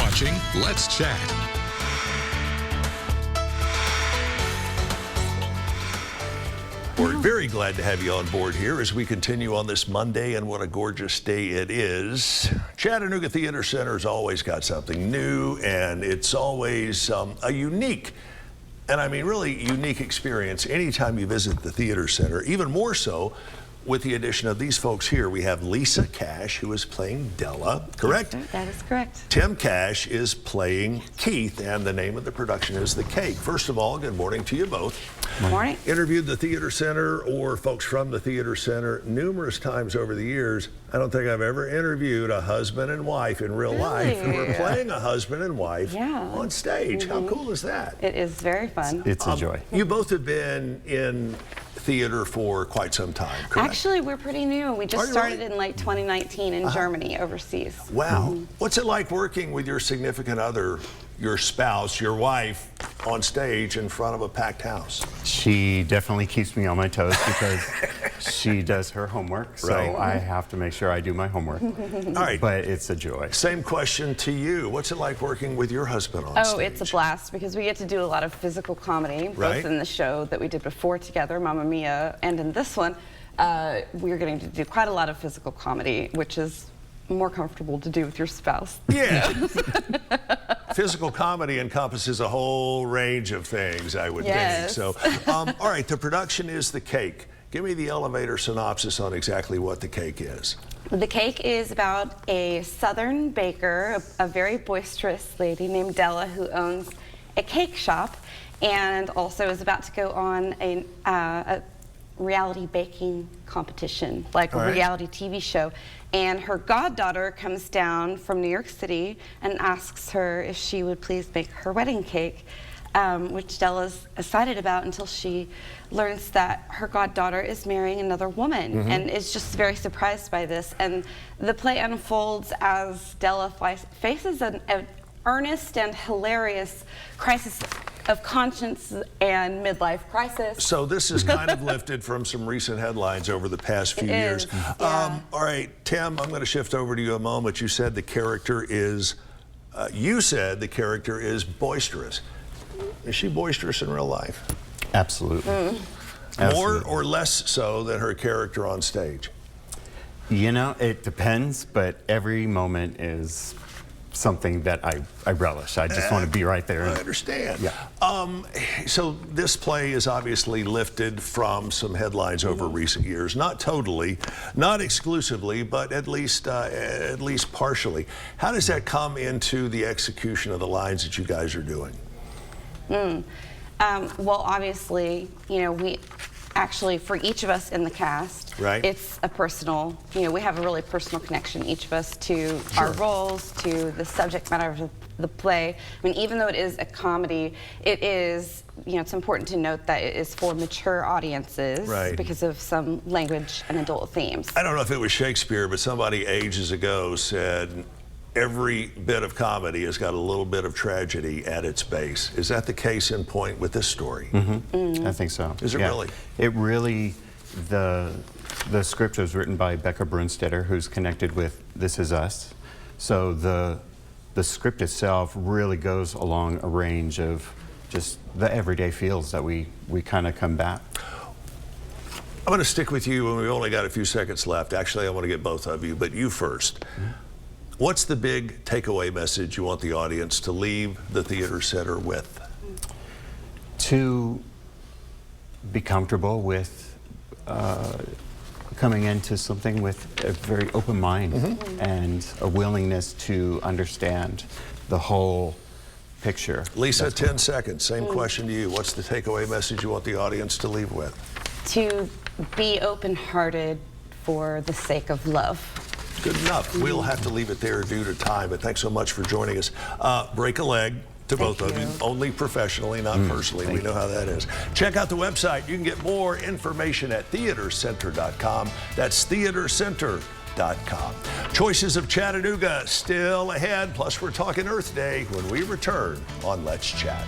watching Let's Chat. We're very glad to have you on board here as we continue on this Monday, and what a gorgeous day it is. Chattanooga Theater Center has always got something new, and it's always a unique, and I mean really unique experience anytime you visit the Theater Center, even more so with the addition of these folks here. We have Lisa Cash, who is playing Della, correct? Yes, sir. That is correct. Tim Cash is playing Keith, and the name of the production is The Cake. First of all, good morning to you both. Good morning. Interviewed the Theater Center or folks from the Theater Center numerous times over the years. I don't think I've ever interviewed a husband and wife in real life who were playing a husband and wife on stage. How cool is that? It is very fun. It's a joy. You both have been in theater for quite some time, correct? Actually, we're pretty new. We just started in like 2019 in Germany, overseas. Wow. What's it like working with your significant other, your spouse, your wife, on stage in front of a packed house? She definitely keeps me on my toes because she does her homework, so I have to make sure I do my homework. All right. But it's a joy. Same question to you. What's it like working with your husband on stage? Oh, it's a blast because we get to do a lot of physical comedy, both in the show that we did before together, Mamma Mia, and in this one. We're getting to do quite a lot of physical comedy, which is more comfortable to do with your spouse. Yeah. Physical comedy encompasses a whole range of things, I would think. So, all right, the production is The Cake. Give me the elevator synopsis on exactly what The Cake is. The Cake is about a southern baker, a very boisterous lady named Della, who owns a cake shop and also is about to go on a reality baking competition, like a reality TV show. And her goddaughter comes down from New York City and asks her if she would please make her wedding cake, which Della's excited about until she learns that her goddaughter is marrying another woman and is just very surprised by this. And the play unfolds as Della faces an earnest and hilarious crisis of conscience and midlife crisis. So this is kind of lifted from some recent headlines over the past few years. All right, Tim, I'm going to shift over to you a moment. You said the character is, boisterous. Is she boisterous in real life? Absolutely. More or less so than her character on stage? You know, it depends, but every moment is something that I relish. I just want to be right there. I understand. Yeah. So this play is obviously lifted from some headlines over recent years. Not totally, not exclusively, but at least partially. How does that come into the execution of the lines that you guys are doing? Well, obviously, you know, we actually, for each of us in the cast, it's a personal, you know, we have a really personal connection, each of us, to our roles, to the subject matter of the play. I mean, even though it is a comedy, it is, you know, it's important to note that it is for mature audiences because of some language and adult themes. I don't know if it was Shakespeare, but somebody ages ago said, every bit of comedy has got a little bit of tragedy at its base. Is that the case in point with this story? I think so. Is it really? It really, the script was written by Becca Brunstetter, who's connected with This Is Us. So the script itself really goes along a range of just the everyday feels that we kind of combat. I'm going to stick with you, and we've only got a few seconds left. Actually, I want to get both of you, but you first. What's the big takeaway message you want the audience to leave the Theater Center with? To be comfortable with coming into something with a very open mind and a willingness to understand the whole picture. Lisa, 10 seconds. Same question to you. What's the takeaway message you want the audience to leave with? To be open-hearted for the sake of love. Good enough. We'll have to leave it there due to time, but thanks so much for joining us. Break a leg to both of you. Only professionally, not personally. We know how that is. Check out the website. You can get more information at theatercenter.com. That's theatercenter.com. Choices of Chattanooga still ahead. Plus, we're talking Earth Day when we return on Let's Chat.